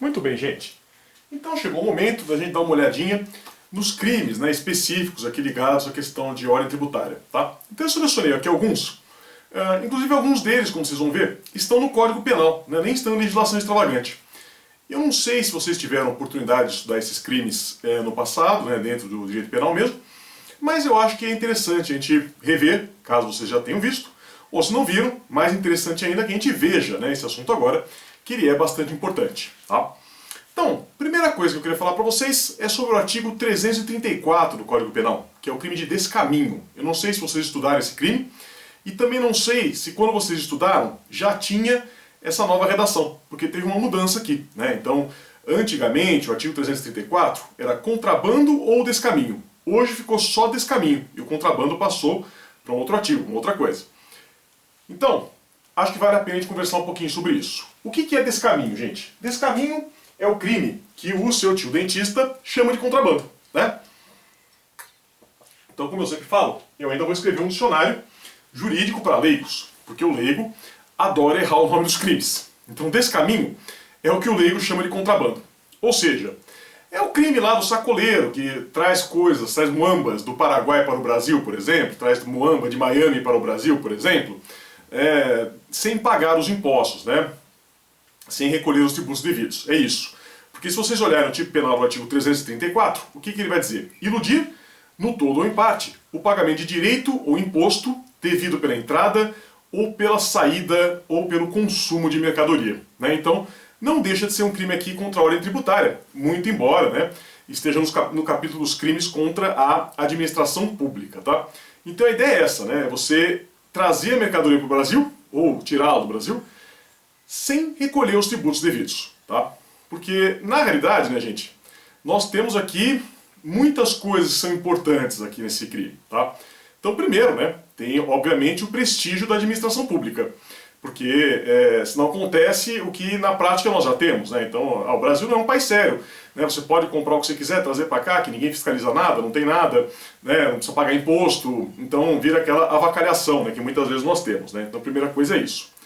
Muito bem, gente. Então chegou o momento da gente dar uma olhadinha nos crimes, né, específicos aqui ligados à questão de ordem tributária, tá? Então eu selecionei aqui alguns. Inclusive alguns deles, como vocês vão ver, estão no Código Penal, né, nem estão em legislação extravagante. Eu não sei se vocês tiveram oportunidade de estudar esses crimes no passado, né, dentro do direito penal mesmo, mas eu acho que é interessante a gente rever, caso vocês já tenham visto, ou se não viram, mais interessante ainda que a gente veja, né, esse assunto agora, que ele é bastante importante, tá? Então, primeira coisa que eu queria falar para vocês é sobre o artigo 334 do Código Penal, que é o crime de descaminho. Eu não sei se vocês estudaram esse crime, e também não sei se quando vocês estudaram já tinha essa nova redação, porque teve uma mudança aqui, né? Então, antigamente, o artigo 334 era contrabando ou descaminho. Hoje ficou só descaminho, e o contrabando passou para um outro artigo, uma outra coisa. Então, acho que vale a pena a gente conversar um pouquinho sobre isso. O que é descaminho, gente? Descaminho é o crime que o seu tio dentista chama de contrabando, né? Então, como eu sempre falo, eu ainda vou escrever um dicionário jurídico para leigos, porque o leigo adora errar o nome dos crimes. Então, descaminho é o que o leigo chama de contrabando. Ou seja, é o crime lá do sacoleiro, que traz coisas, traz muambas do Paraguai para o Brasil, por exemplo, traz muamba de Miami para o Brasil, por exemplo, sem pagar os impostos, né? Sem recolher os tributos devidos. É isso. Porque se vocês olharem o tipo penal do artigo 334, o que ele vai dizer? Iludir, no todo ou em parte, o pagamento de direito ou imposto devido pela entrada ou pela saída ou pelo consumo de mercadoria, né? Então, não deixa de ser um crime aqui contra a ordem tributária, muito embora, né, esteja no capítulo dos crimes contra a administração pública, tá? Então a ideia é essa, né? Você trazer a mercadoria para o Brasil, ou tirá-la do Brasil, sem recolher os tributos devidos, tá? Porque, na realidade, né, gente, nós temos aqui muitas coisas que são importantes aqui nesse crime, tá? Então, primeiro, né, tem, obviamente, o prestígio da administração pública, porque senão acontece o que na prática nós já temos, né? Então, o Brasil não é um país sério, né? Você pode comprar o que você quiser, trazer para cá, que ninguém fiscaliza nada, não tem nada, né? Não precisa pagar imposto, então vira aquela avacalhação, né, que muitas vezes nós temos, né? Então, a primeira coisa é isso.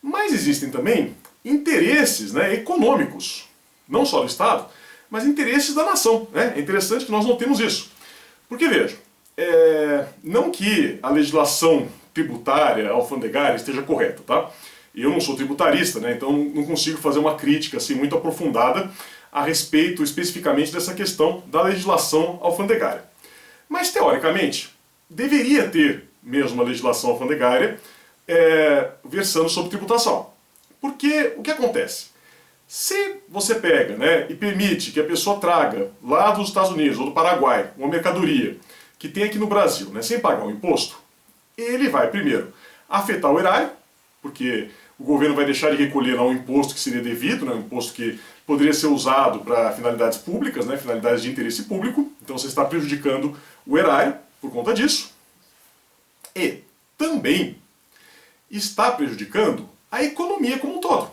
Mas existem também interesses, né, econômicos, não só do Estado, mas interesses da nação, né? É interessante que nós não temos isso. Porque, veja, não que a legislação tributária, alfandegária, esteja correta, tá? Eu não sou tributarista, né, então não consigo fazer uma crítica assim, muito aprofundada a respeito especificamente dessa questão da legislação alfandegária. Mas, teoricamente, deveria ter mesmo uma legislação alfandegária versando sobre tributação. Porque o que acontece? Se você pega, né, e permite que a pessoa traga lá dos Estados Unidos ou do Paraguai uma mercadoria que tem aqui no Brasil, né, sem pagar um imposto, ele vai, primeiro, afetar o erário, porque o governo vai deixar de recolher lá um imposto que seria devido, né, um imposto que poderia ser usado para finalidades públicas, né, finalidades de interesse público, então você está prejudicando o erário por conta disso. E também está prejudicando a economia como um todo,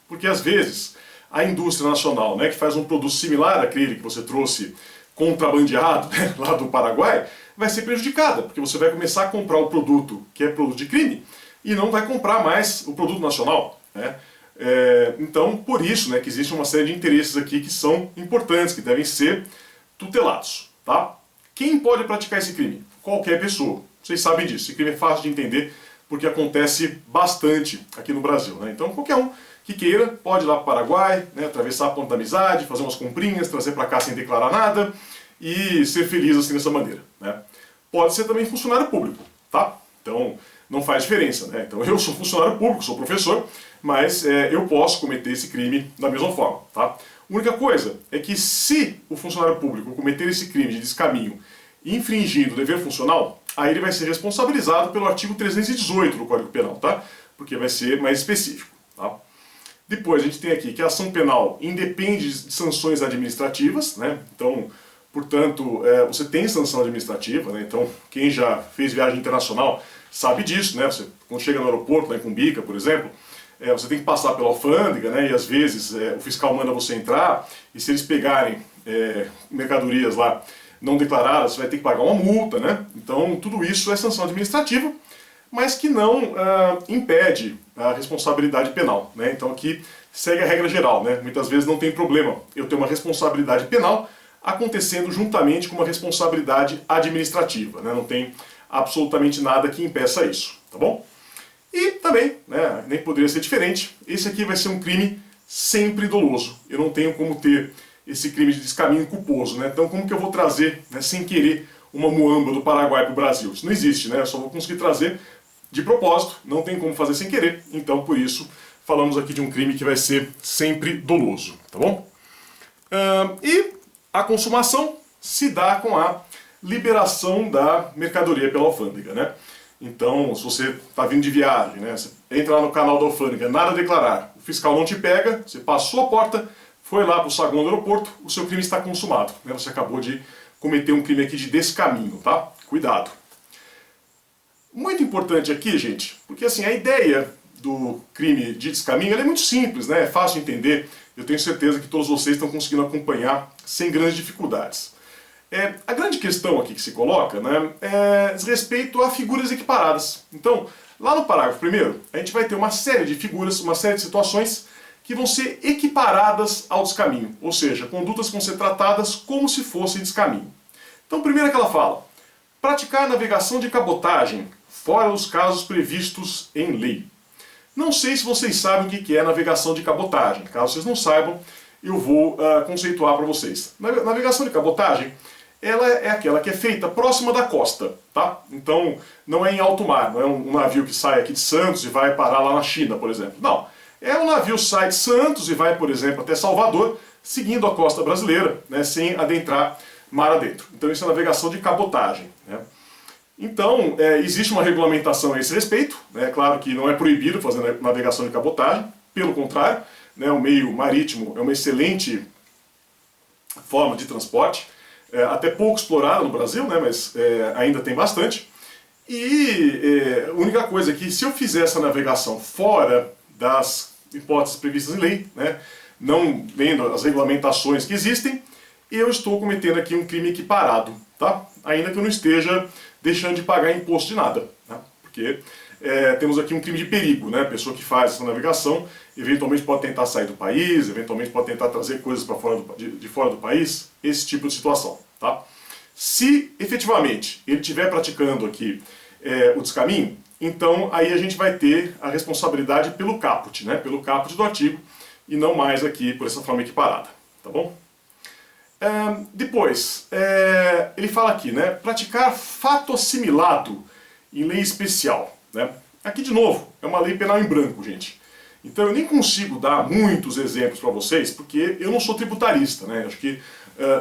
porque às vezes a indústria nacional, né, que faz um produto similar àquele que você trouxe contrabandeado, né, lá do Paraguai, vai ser prejudicada, porque você vai começar a comprar o produto que é produto de crime e não vai comprar mais o produto nacional, né? Então, por isso, né, que existe uma série de interesses aqui que são importantes, que devem ser tutelados, tá? Quem pode praticar esse crime? Qualquer pessoa. Vocês sabem disso. Esse crime é fácil de entender porque acontece bastante aqui no Brasil, né? Então, qualquer um que queira pode ir lá para o Paraguai, né, atravessar a Ponta da Amizade, fazer umas comprinhas, trazer para cá sem declarar nada e ser feliz assim dessa maneira, né? Pode ser também funcionário público, tá? Então, não faz diferença, né? Então, eu sou funcionário público, sou professor, mas eu posso cometer esse crime da mesma forma, tá? A única coisa é que se o funcionário público cometer esse crime de descaminho infringindo o dever funcional, aí ele vai ser responsabilizado pelo artigo 318 do Código Penal, tá? Porque vai ser mais específico, tá? Depois a gente tem aqui que a ação penal independe de sanções administrativas, né? Então, portanto, você tem sanção administrativa, né? Então, quem já fez viagem internacional sabe disso, né? Você, quando chega no aeroporto, lá em Cumbica, por exemplo, você tem que passar pela alfândega, né? E às vezes o fiscal manda você entrar, e se eles pegarem mercadorias lá não declaradas, você vai ter que pagar uma multa, né? Então, tudo isso é sanção administrativa, mas que não impede a responsabilidade penal, né? Então aqui segue a regra geral, né? Muitas vezes não tem problema eu ter uma responsabilidade penal acontecendo juntamente com uma responsabilidade administrativa, né? Não tem absolutamente nada que impeça isso, tá bom? E também, né, nem poderia ser diferente, esse aqui vai ser um crime sempre doloso. Eu não tenho como ter esse crime de descaminho culposo, né? Então como que eu vou trazer, né, sem querer, uma muamba do Paraguai para o Brasil? Isso não existe, né? Eu só vou conseguir trazer de propósito, não tem como fazer sem querer, então por isso falamos aqui de um crime que vai ser sempre doloso, tá bom? E a consumação se dá com a liberação da mercadoria pela alfândega, né? Então, se você está vindo de viagem, né, você entra lá no canal da alfândega, nada a declarar, o fiscal não te pega, você passou a porta, foi lá para o saguão do aeroporto, o seu crime está consumado, né? Você acabou de cometer um crime aqui de descaminho, tá? Cuidado. Muito importante aqui, gente, porque assim, a ideia do crime de descaminho é muito simples, né? É fácil de entender. Eu tenho certeza que todos vocês estão conseguindo acompanhar sem grandes dificuldades. A grande questão aqui que se coloca, né, diz respeito a figuras equiparadas. Então, lá no parágrafo primeiro, a gente vai ter uma série de figuras, uma série de situações que vão ser equiparadas ao descaminho, ou seja, condutas vão ser tratadas como se fossem descaminho. Então, primeiro é que ela fala: praticar navegação de cabotagem fora dos casos previstos em lei. Não sei se vocês sabem o que é navegação de cabotagem. Caso vocês não saibam, eu vou conceituar para vocês. Navegação de cabotagem, ela é aquela que é feita próxima da costa, tá? Então, não é em alto mar, não é um navio que sai aqui de Santos e vai parar lá na China, por exemplo. Não, é um navio que sai de Santos e vai, por exemplo, até Salvador, seguindo a costa brasileira, né, sem adentrar mar adentro. Então, isso é navegação de cabotagem, né? Então, existe uma regulamentação a esse respeito, né? Claro que não é proibido fazer navegação de cabotagem, pelo contrário, né, o meio marítimo é uma excelente forma de transporte, até pouco explorada no Brasil, né, mas ainda tem bastante. E a única coisa é que se eu fizer essa navegação fora das hipóteses previstas em lei, né, não vendo as regulamentações que existem, eu estou cometendo aqui um crime equiparado, tá? Ainda que eu não esteja deixando de pagar imposto de nada, né? Porque temos aqui um crime de perigo, né? A pessoa que faz essa navegação eventualmente pode tentar sair do país, eventualmente pode tentar trazer coisas para fora de fora do país, esse tipo de situação, tá? Se efetivamente ele estiver praticando aqui o descaminho, então aí a gente vai ter a responsabilidade pelo caput, né? Pelo caput do artigo, e não mais aqui por essa forma equiparada, tá bom? Depois, ele fala aqui, né, praticar fato assimilado em lei especial, né? Aqui, de novo, é uma lei penal em branco, gente. Então eu nem consigo dar muitos exemplos para vocês, porque eu não sou tributarista, né? Acho que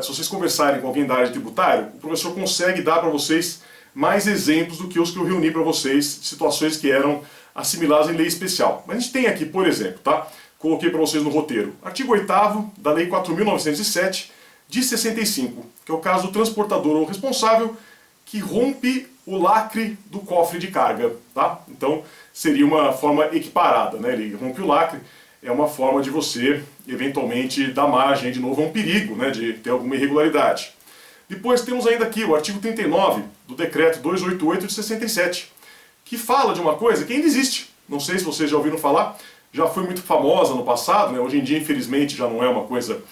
se vocês conversarem com alguém da área tributária, o professor consegue dar para vocês mais exemplos do que os que eu reuni para vocês, situações que eram assimiladas em lei especial. Mas a gente tem aqui, por exemplo, tá? Coloquei para vocês no roteiro, artigo 8º da Lei 4.907, de 65, que é o caso do transportador ou responsável que rompe o lacre do cofre de carga, tá? Então seria uma forma equiparada, né? Ele rompe o lacre, é uma forma de você eventualmente dar margem de novo a um perigo, né, de ter alguma irregularidade. Depois temos ainda aqui o artigo 39 do decreto 288 de 67, que fala de uma coisa que ainda existe. Não sei se vocês já ouviram falar, já foi muito famosa no passado, né? Hoje em dia infelizmente já não é uma coisa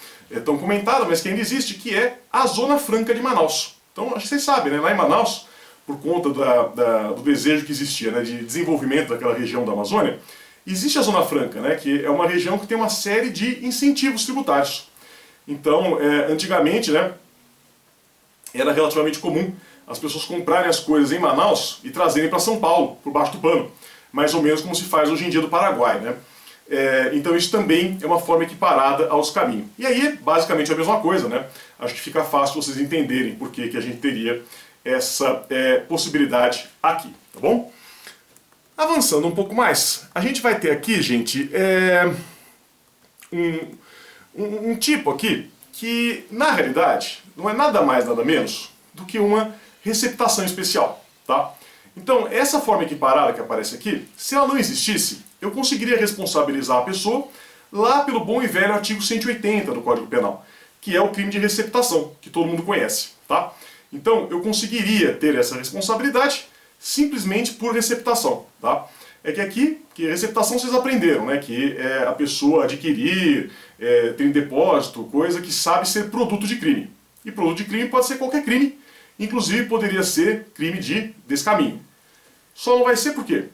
tão comentada, mas que ainda existe, que é a Zona Franca de Manaus. Então, acho que vocês sabem, né? Lá em Manaus, por conta do desejo que existia, né, de desenvolvimento daquela região da Amazônia, existe a Zona Franca, né, que é uma região que tem uma série de incentivos tributários. Então, antigamente, né, era relativamente comum as pessoas comprarem as coisas em Manaus e trazerem para São Paulo, por baixo do pano. Mais ou menos como se faz hoje em dia do Paraguai, né? Então isso também é uma forma equiparada ao descaminho. E aí é basicamente a mesma coisa, né? Acho que fica fácil vocês entenderem por que a gente teria essa possibilidade aqui, tá bom? Avançando um pouco mais, a gente vai ter aqui, gente, um tipo aqui que, na realidade, não é nada mais, nada menos do que uma receptação especial, tá? Então, essa forma equiparada que aparece aqui, se ela não existisse, eu conseguiria responsabilizar a pessoa lá pelo bom e velho artigo 180 do Código Penal, que é o crime de receptação, que todo mundo conhece, tá? Então, eu conseguiria ter essa responsabilidade simplesmente por receptação, tá? é que aqui, que receptação vocês aprenderam, né? Que é a pessoa adquirir, ter em depósito, coisa que sabe ser produto de crime. E produto de crime pode ser qualquer crime, inclusive poderia ser crime de descaminho. Só não vai ser por quê?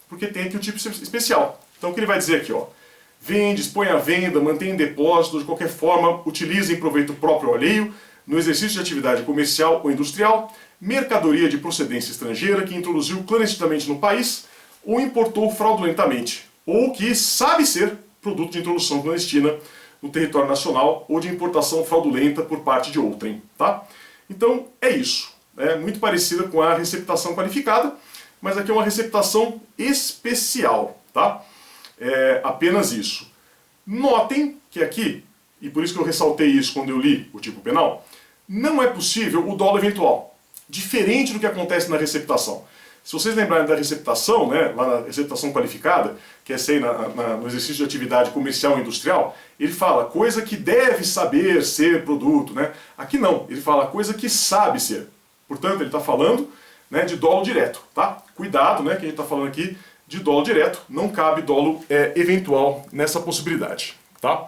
Porque tem aqui o tipo especial. Então o que ele vai dizer aqui, ó? Vende, expõe à venda, mantém em depósito, de qualquer forma, utiliza em proveito próprio ou alheio, no exercício de atividade comercial ou industrial, mercadoria de procedência estrangeira que introduziu clandestinamente no país ou importou fraudulentamente, ou que sabe ser produto de introdução clandestina no território nacional ou de importação fraudulenta por parte de outrem, tá? Então é isso, é muito parecida com a receptação qualificada, mas aqui é uma receptação especial, tá? É apenas isso. Notem que aqui, e por isso que eu ressaltei isso quando eu li o tipo penal, não é possível o dolo eventual, diferente do que acontece na receptação. Se vocês lembrarem da receptação, né, lá na receptação qualificada, que é essa aí no exercício de atividade comercial e industrial, ele fala coisa que deve saber ser produto, né? Aqui não, ele fala coisa que sabe ser. Portanto, ele está falando, né, de dolo direto, tá? Cuidado, né, que a gente está falando aqui de dolo direto, não cabe dolo eventual nessa possibilidade, tá?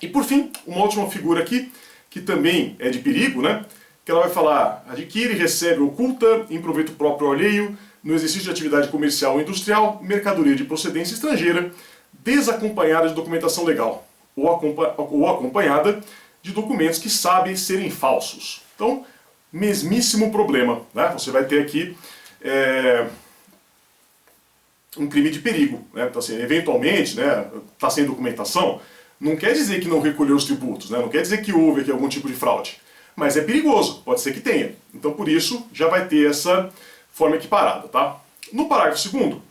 E por fim, uma última figura aqui, que também é de perigo, né? Que ela vai falar, adquire, recebe, oculta, em proveito próprio ou alheio, no exercício de atividade comercial ou industrial, mercadoria de procedência estrangeira, desacompanhada de documentação legal, ou acompanhada de documentos que sabem serem falsos. Então, mesmíssimo problema, né? Você vai ter aqui um crime de perigo, né? Então, assim, eventualmente, né, está sem documentação, não quer dizer que não recolheu os tributos, né? Não quer dizer que houve aqui algum tipo de fraude. Mas é perigoso, pode ser que tenha. Então, por isso, já vai ter essa forma equiparada, tá? No parágrafo 2º,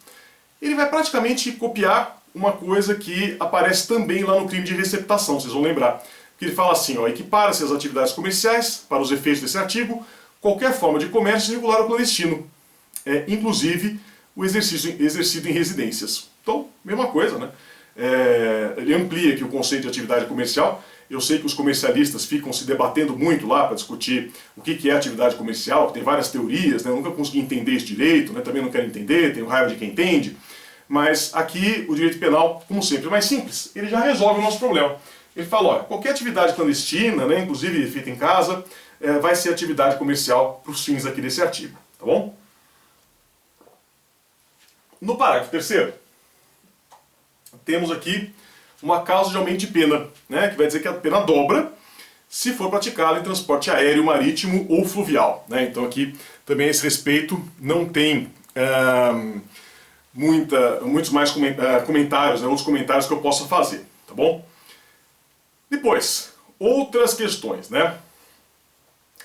ele vai praticamente copiar uma coisa que aparece também lá no crime de receptação, vocês vão lembrar. Que ele fala assim, ó, equipara-se as atividades comerciais, para os efeitos desse artigo, qualquer forma de comércio irregular ou clandestino, inclusive o exercício exercido em residências. Então, mesma coisa, né? Ele amplia aqui o conceito de atividade comercial. Eu sei que os comercialistas ficam se debatendo muito lá para discutir o que é atividade comercial, tem várias teorias, né? Eu nunca consegui entender isso direito, né? Também não quero entender, tenho raiva de quem entende. Mas aqui o direito penal, como sempre, é mais simples. Ele já resolve o nosso problema. Ele fala, olha, qualquer atividade clandestina, né, inclusive feita em casa, vai ser atividade comercial para os fins aqui desse artigo, tá bom? No parágrafo 3º, temos aqui uma causa de aumento de pena, né, que vai dizer que a pena dobra se for praticada em transporte aéreo, marítimo ou fluvial, né? Então aqui também a esse respeito não tem muitos mais comentários, né, outros comentários que eu possa fazer, tá bom? Depois, outras questões, né?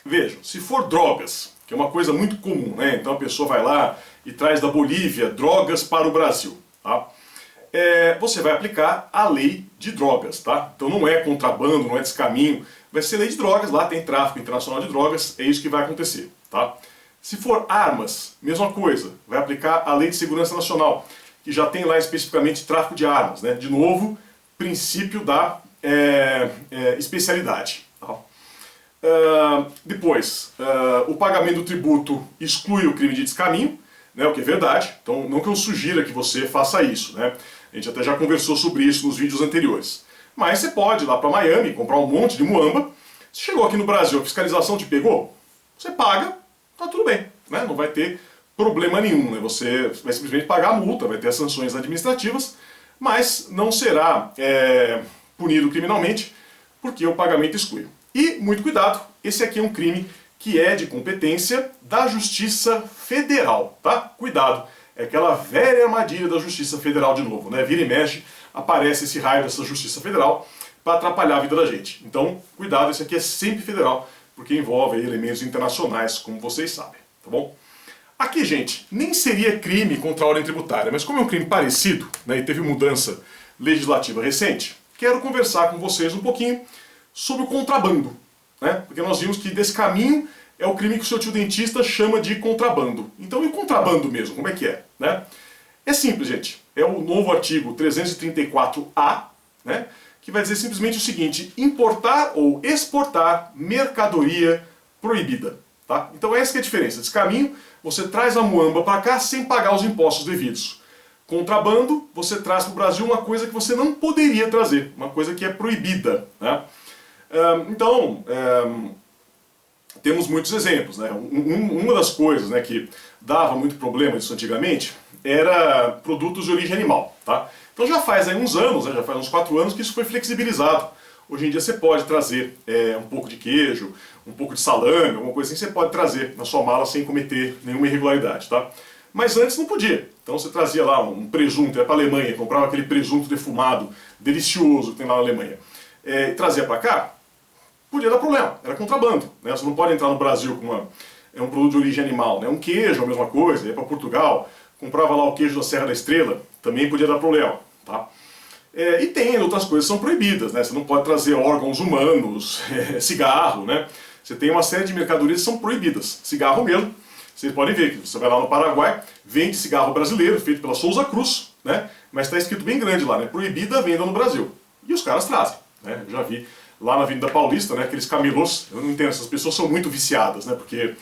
Vejam, se for drogas, que é uma coisa muito comum, né? Então a pessoa vai lá e traz da Bolívia drogas para o Brasil, tá? Você vai aplicar a lei de drogas, tá? Então não é contrabando, não é descaminho, vai ser lei de drogas, lá tem tráfico internacional de drogas, é isso que vai acontecer, tá? Se for armas, mesma coisa, vai aplicar a lei de segurança nacional, que já tem lá especificamente tráfico de armas, né? De novo, princípio da especialidade, tá? Depois, o pagamento do tributo exclui o crime de descaminho, né, o que é verdade, então não que eu sugira que você faça isso, né? A gente até já conversou sobre isso nos vídeos anteriores. Mas você pode ir lá para Miami, comprar um monte de muamba, você chegou aqui no Brasil, a fiscalização te pegou, você paga, tá tudo bem, né? Não vai ter problema nenhum, né? Você vai simplesmente pagar a multa, vai ter as sanções administrativas, mas não será punido criminalmente, porque o pagamento exclui. E, muito cuidado, esse aqui é um crime que é de competência da Justiça Federal, tá? Cuidado, é aquela velha armadilha da Justiça Federal de novo, né? Vira e mexe, aparece esse raio dessa Justiça Federal para atrapalhar a vida da gente. Então, cuidado, esse aqui é sempre federal, porque envolve aí elementos internacionais, como vocês sabem, tá bom? Aqui, gente, nem seria crime contra a ordem tributária, mas como é um crime parecido, né, e teve mudança legislativa recente, quero conversar com vocês um pouquinho sobre o contrabando, né? Porque nós vimos que descaminho é o crime que o seu tio dentista chama de contrabando. Então, e o contrabando mesmo, como é que é, né? É simples, gente. É o novo artigo 334-A, né, que vai dizer simplesmente o seguinte: importar ou exportar mercadoria proibida. Tá? Então essa que é a diferença. Descaminho, você traz a muamba para cá sem pagar os impostos devidos. Contrabando, você traz para o Brasil uma coisa que você não poderia trazer, uma coisa que é proibida. Né? Então, temos muitos exemplos. Né? Uma das coisas, né, que dava muito problema disso antigamente era produtos de origem animal. Tá? Então já faz aí uns anos, né, já faz uns 4 anos que isso foi flexibilizado. Hoje em dia você pode trazer um pouco de queijo, um pouco de salame, alguma coisa assim, você pode trazer na sua mala sem cometer nenhuma irregularidade. Tá? Mas antes não podia. Então você trazia lá um presunto, ia para a Alemanha, comprava aquele presunto defumado, delicioso que tem lá na Alemanha, e trazia para cá, podia dar problema, era contrabando. Né? Você não pode entrar no Brasil com um produto de origem animal. Né? Um queijo, a mesma coisa, ia para Portugal, comprava lá o queijo da Serra da Estrela, também podia dar problema. Tá? E tem outras coisas que são proibidas. Né? Você não pode trazer órgãos humanos, cigarro. Né? Você tem uma série de mercadorias que são proibidas. Cigarro mesmo. Vocês podem ver que você vai lá no Paraguai, vende cigarro brasileiro, feito pela Souza Cruz, né? Mas está escrito bem grande lá, né? Proibida a venda no Brasil. E os caras trazem. Né? Eu já vi lá na Avenida Paulista, né? Aqueles camelôs, eu não entendo, essas pessoas são muito viciadas, né? Porque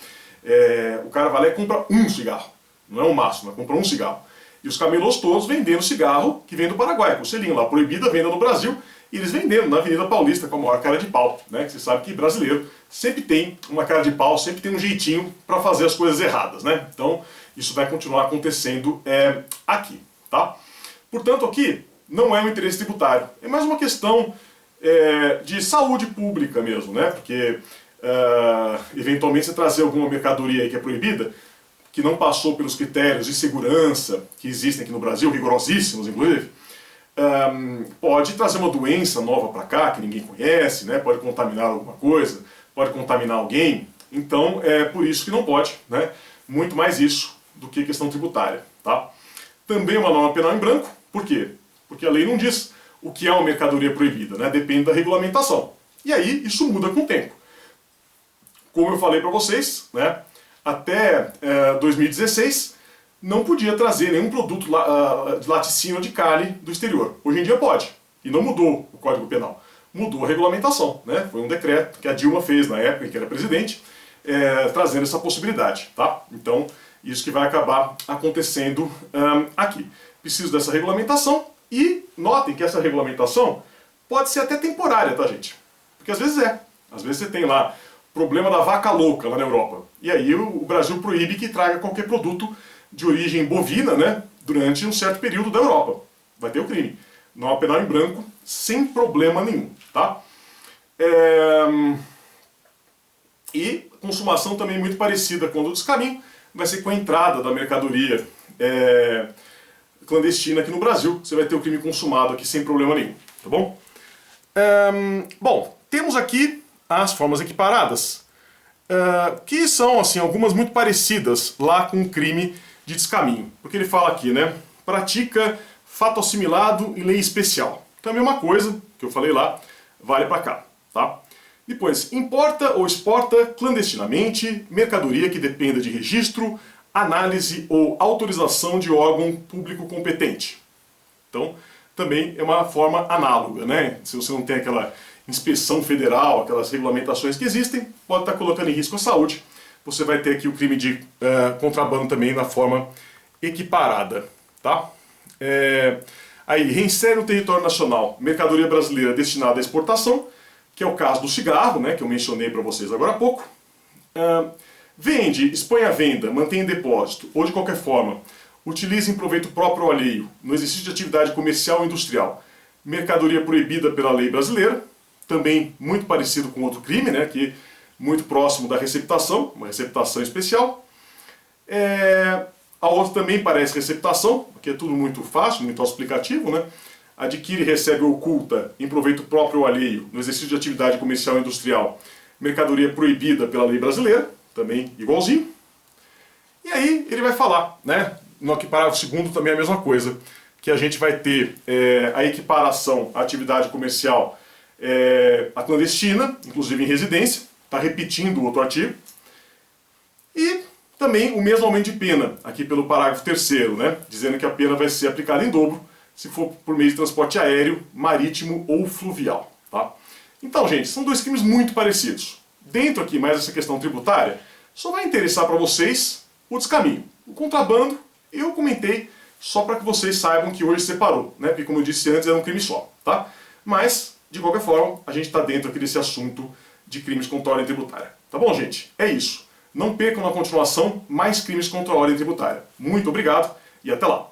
o cara vai lá e compra um cigarro. Não é um maço, mas compra um cigarro. E os camelôs todos vendendo cigarro que vem do Paraguai, com o selinho lá, proibida a venda no Brasil, e eles vendendo na Avenida Paulista com a maior cara de pau. Né? Você sabe que brasileiro sempre tem uma cara de pau, sempre tem um jeitinho para fazer as coisas erradas. Né? Então isso vai continuar acontecendo aqui. Tá? Portanto, aqui não é um interesse tributário, é mais uma questão de saúde pública mesmo, né? Porque eventualmente você trazer alguma mercadoria aí que é proibida, que não passou pelos critérios de segurança que existem aqui no Brasil, rigorosíssimos inclusive, pode trazer uma doença nova para cá, que ninguém conhece, né? Pode contaminar alguma coisa, pode contaminar alguém. Então é por isso que não pode, né? Muito mais isso do que questão tributária. Tá? Também uma norma penal em branco. Por quê? Porque a lei não diz o que é uma mercadoria proibida, né? Depende da regulamentação. E aí isso muda com o tempo. Como eu falei para vocês, né? Até 2016 não podia trazer nenhum produto de laticínio ou de carne do exterior. Hoje em dia pode. E não mudou o Código Penal. Mudou a regulamentação. Né? Foi um decreto que a Dilma fez na época em que era presidente, trazendo essa possibilidade. Tá? Então, isso que vai acabar acontecendo aqui. Preciso dessa regulamentação e notem que essa regulamentação pode ser até temporária, tá, gente? Porque às vezes Às vezes você tem lá problema da vaca louca lá na Europa. E aí o Brasil proíbe que traga qualquer produto de origem bovina, né, durante um certo período da Europa. Vai ter o crime. Norma penal em branco, sem problema nenhum. Tá? E consumação também muito parecida com o do descaminho, vai ser com a entrada da mercadoria clandestina aqui no Brasil. Você vai ter o crime consumado aqui sem problema nenhum. Tá bom? Bom, temos aqui as formas equiparadas, que são assim algumas muito parecidas lá com o crime de descaminho. Porque ele fala aqui, né? Pratica fato assimilado e lei especial. Então a mesma coisa que eu falei lá, vale para cá. Tá? Depois, importa ou exporta clandestinamente mercadoria que dependa de registro, análise ou autorização de órgão público competente. Então, também é uma forma análoga, né? Se você não tem aquela inspeção federal, aquelas regulamentações que existem, pode estar colocando em risco a saúde. Você vai ter aqui o crime de contrabando também na forma equiparada. Tá? Aí, reinsere no território nacional mercadoria brasileira destinada à exportação, que é o caso do cigarro, né, que eu mencionei para vocês agora há pouco. Vende, expõe à venda, mantém em depósito, ou de qualquer forma, utiliza em proveito próprio ou alheio, no exercício de atividade comercial ou industrial, mercadoria proibida pela lei brasileira, também muito parecido com outro crime, né, que muito próximo da receptação, uma receptação especial. A outra também parece receptação, porque é tudo muito fácil, muito explicativo, né? Adquire, recebe ou oculta em proveito próprio ou alheio, no exercício de atividade comercial ou industrial, mercadoria proibida pela lei brasileira, também igualzinho. E aí ele vai falar, né? No parágrafo segundo também é a mesma coisa, que a gente vai ter a equiparação à atividade comercial a clandestina, inclusive em residência, está repetindo o outro artigo. E também o mesmo aumento de pena, aqui pelo parágrafo terceiro, né? Dizendo que a pena vai ser aplicada em dobro se for por meio de transporte aéreo, marítimo ou fluvial. Tá? Então, gente, são dois crimes muito parecidos. Dentro aqui, mais essa questão tributária, só vai interessar para vocês o descaminho. O contrabando, eu comentei só para que vocês saibam que hoje separou, né? Porque como eu disse antes, era um crime só, tá? Mas, de qualquer forma, a gente está dentro aqui desse assunto de crimes contra a ordem tributária. Tá bom, gente? É isso. Não percam na continuação mais crimes contra a ordem tributária. Muito obrigado e até lá!